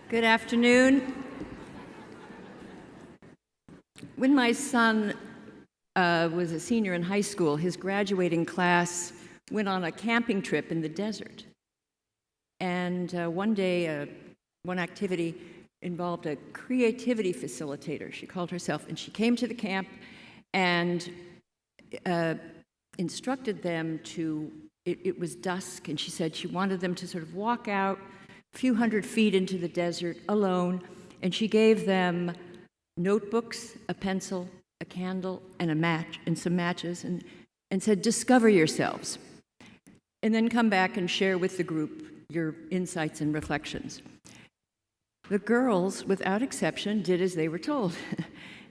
Good afternoon. When my son was a senior in high school, his graduating class went on a camping trip in the desert. And one day, one activity involved a creativity facilitator. She called herself, and she came to the camp and instructed them to, it was dusk, and she said she wanted them to sort of walk out a few hundred feet into the desert alone, and she gave them notebooks, a pencil, a candle, and a match, and some matches, and said, discover yourselves, and then come back and share with the group your insights and reflections. The girls, without exception, did as they were told.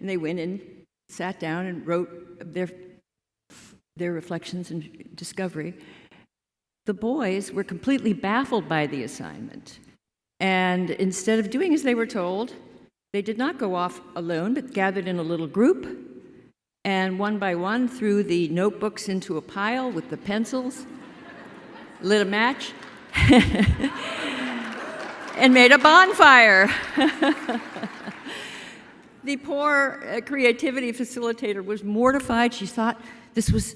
And they went and sat down and wrote their reflections and discovery. The boys were completely baffled by the assignment. And instead of doing as they were told, they did not go off alone, but gathered in a little group, and one by one threw the notebooks into a pile with the pencils, lit a match, and made a bonfire. The poor creativity facilitator was mortified. She thought this was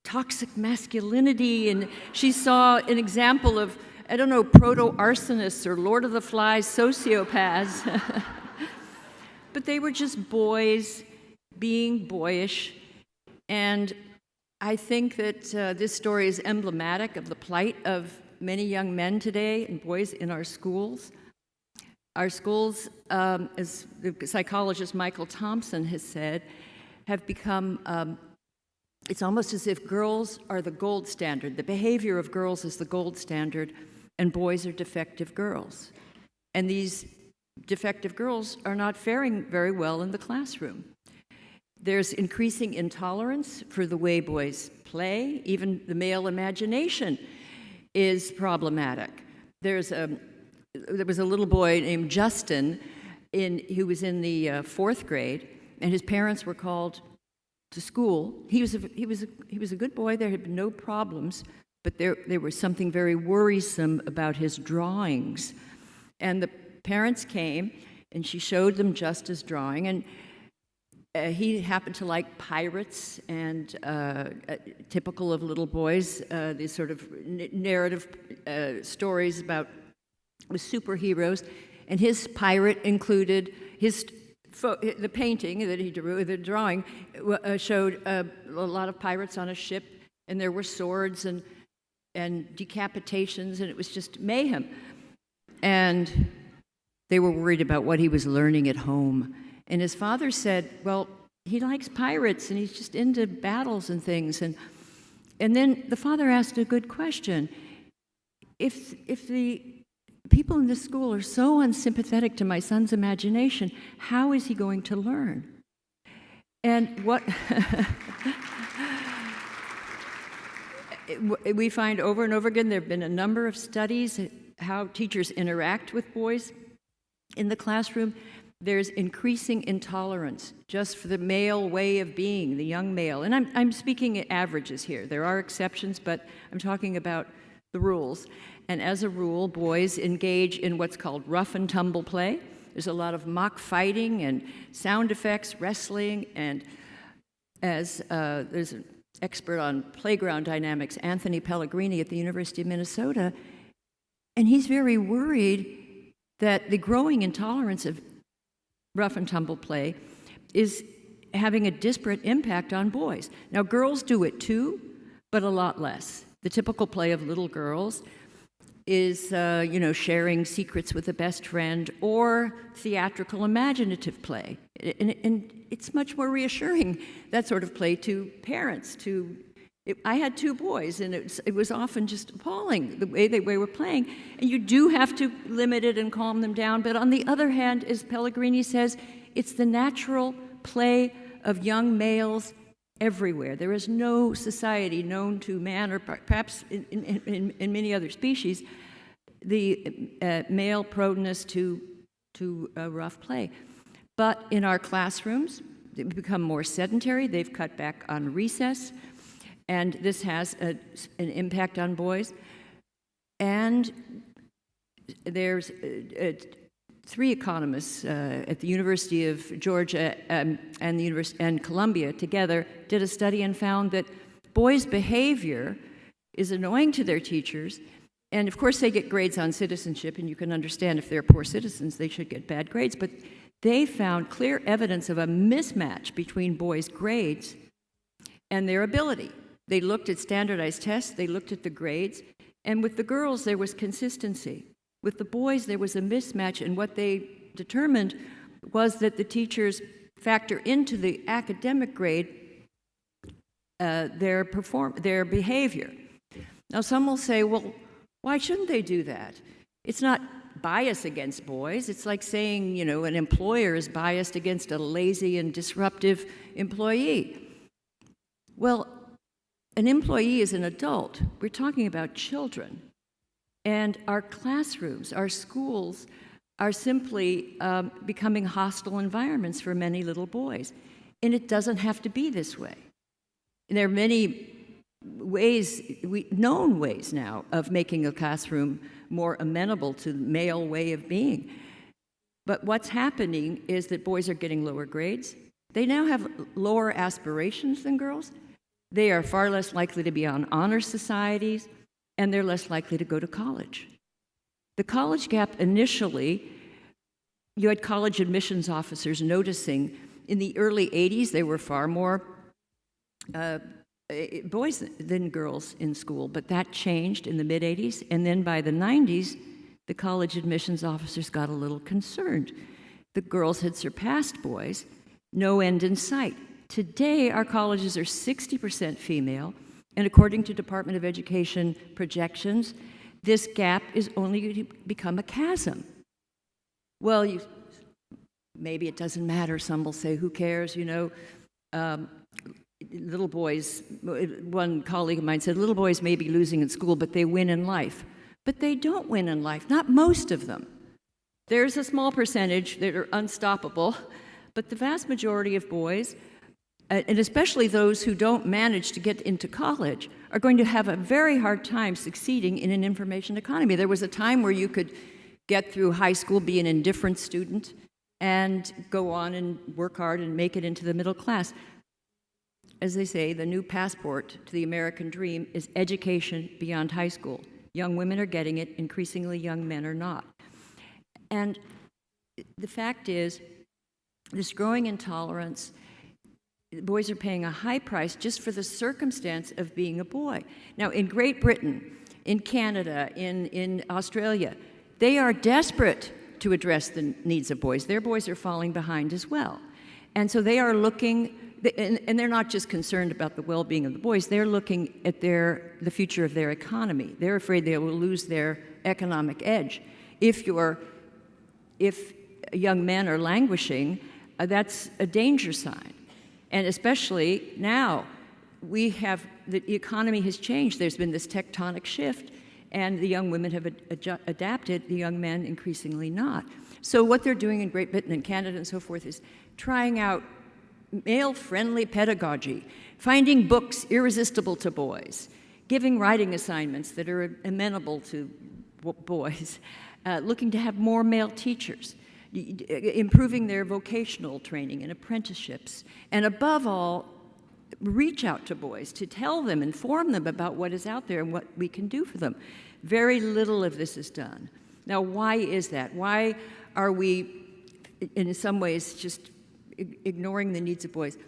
toxic masculinity, and she saw an example of, I don't know, proto-arsonists or Lord of the Flies sociopaths. But they were just boys being boyish, and I think that this story is emblematic of the plight of many young men today and boys in our schools. Our schools, as the psychologist Michael Thompson has said, have become, it's almost as if girls are the gold standard. The behavior of girls is the gold standard, and boys are defective girls. And these defective girls are not faring very well in the classroom. There's increasing intolerance for the way boys play. Even the male imagination is problematic. There was a little boy named Justin who was in the fourth grade, and his parents were called to school. He was a good boy. There had been no problems, but there was something very worrisome about his drawings. And the parents came, and she showed them Justice's drawing, and he happened to like pirates and typical of little boys, these sort of narrative stories about with superheroes, and his pirate included the painting that he drew, the drawing showed a lot of pirates on a ship, and there were swords and decapitations, and it was just mayhem. And they were worried about what he was learning at home. And his father said, well, he likes pirates, and he's just into battles and things. And then the father asked a good question. If the people in this school are so unsympathetic to my son's imagination, how is he going to learn? And what we find over and over again, there have been a number of studies how teachers interact with boys in the classroom. There's increasing intolerance just for the male way of being, the young male. And I'm speaking averages here. There are exceptions, but I'm talking about the rules. And as a rule, boys engage in what's called rough and tumble play. There's a lot of mock fighting and sound effects, wrestling, and as there's an expert on playground dynamics, Anthony Pellegrini at the University of Minnesota, and he's very worried that the growing intolerance of rough and tumble play is having a disparate impact on boys. Now, girls do it too, but a lot less. The typical play of little girls is, sharing secrets with a best friend or theatrical imaginative play. And it's much more reassuring, that sort of play, to parents. I had two boys, and it was often just appalling the way they were playing. And you do have to limit it and calm them down. But on the other hand, as Pellegrini says, it's the natural play of young males everywhere. There is no society known to man, or perhaps in many other species, the male proneness to rough play. But in our classrooms, they've become more sedentary. They've cut back on recess. And this has an impact on boys. And there's three economists at the University of Georgia and Columbia together did a study and found that boys' behavior is annoying to their teachers. And of course, they get grades on citizenship, and you can understand if they're poor citizens, they should get bad grades. But they found clear evidence of a mismatch between boys' grades and their ability. They looked at standardized tests, they looked at the grades, and with the girls, there was consistency. With the boys, there was a mismatch, and what they determined was that the teachers factor into the academic grade their behavior. Now, some will say, well, why shouldn't they do that? It's not bias against boys. It's like saying, an employer is biased against a lazy and disruptive employee. Well, an employee is an adult. We're talking about children. And our classrooms, our schools, are simply becoming hostile environments for many little boys. And it doesn't have to be this way. And there are many ways, known ways now, of making a classroom more amenable to the male way of being. But what's happening is that boys are getting lower grades. They now have lower aspirations than girls. They are far less likely to be on honor societies, and they're less likely to go to college. The college gap initially, you had college admissions officers noticing in the early 80s there were far more boys than girls in school, but that changed in the mid-80s, and then by the 90s, the college admissions officers got a little concerned. The girls had surpassed boys, no end in sight. Today, our colleges are 60% female, and according to Department of Education projections, this gap is only going to become a chasm. Well, maybe it doesn't matter. Some will say, who cares, little boys, one colleague of mine said, little boys may be losing in school, but they win in life. But they don't win in life, not most of them. There's a small percentage that are unstoppable, but the vast majority of boys, and especially those who don't manage to get into college, are going to have a very hard time succeeding in an information economy. There was a time where you could get through high school, be an indifferent student, and go on and work hard and make it into the middle class. As they say, the new passport to the American dream is education beyond high school. Young women are getting it, increasingly young men are not. And the fact is, this growing intolerance, boys are paying a high price just for the circumstance of being a boy. Now, in Great Britain, in Canada, in Australia, they are desperate to address the needs of boys. Their boys are falling behind as well. And so they are looking, and they're not just concerned about the well-being of the boys, they're looking at the future of their economy. They're afraid they will lose their economic edge. If young men are languishing, that's a danger sign. And especially now, the economy has changed. There's been this tectonic shift, and the young women have adapted, the young men increasingly not. So what they're doing in Great Britain and Canada and so forth is trying out male-friendly pedagogy, finding books irresistible to boys, giving writing assignments that are amenable to boys, looking to have more male teachers, improving their vocational training and apprenticeships, and above all, reach out to boys to tell them, inform them about what is out there and what we can do for them. Very little of this is done. Now, why is that? Why are we, in some ways, just ignoring the needs of boys?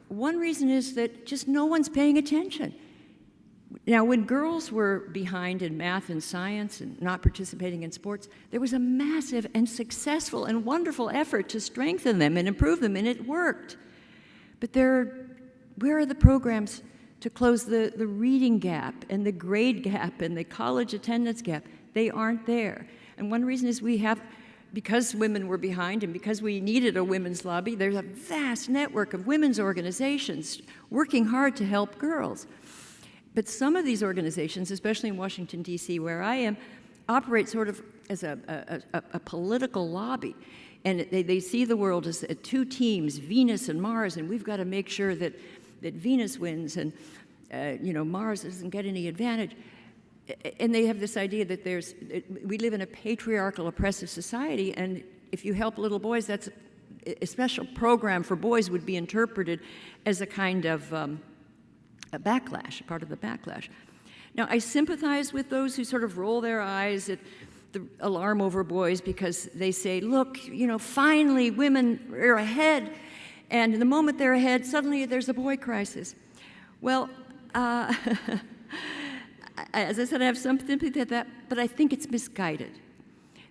One reason is that just no one's paying attention. Now, when girls were behind in math and science and not participating in sports, there was a massive and successful and wonderful effort to strengthen them and improve them, and it worked. But where are the programs to close the reading gap and the grade gap and the college attendance gap? They aren't there. And one reason is because women were behind and because we needed a women's lobby, there's a vast network of women's organizations working hard to help girls. But some of these organizations, especially in Washington, D.C., where I am, operate sort of as a political lobby. And they see the world as two teams, Venus and Mars, and we've got to make sure that Venus wins and Mars doesn't get any advantage. and they have this idea that we live in a patriarchal, oppressive society, and if you help little boys, that's a special program for boys would be interpreted as a kind of a backlash, a part of the backlash. Now, I sympathize with those who sort of roll their eyes at the alarm over boys because they say, look, finally women are ahead, and the moment they're ahead, suddenly there's a boy crisis. Well, as I said, I have some sympathy with that, but I think it's misguided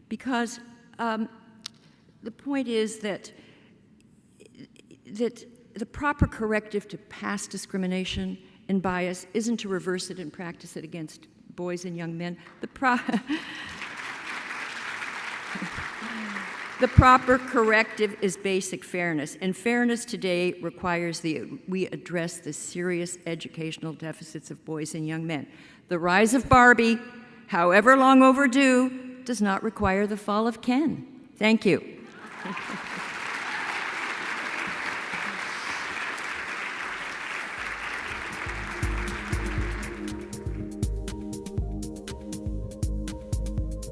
because the point is that the proper corrective to past discrimination and bias isn't to reverse it and practice it against boys and young men. The proper corrective is basic fairness, and fairness today requires we address the serious educational deficits of boys and young men. The rise of Barbie, however long overdue, does not require the fall of Ken. Thank you.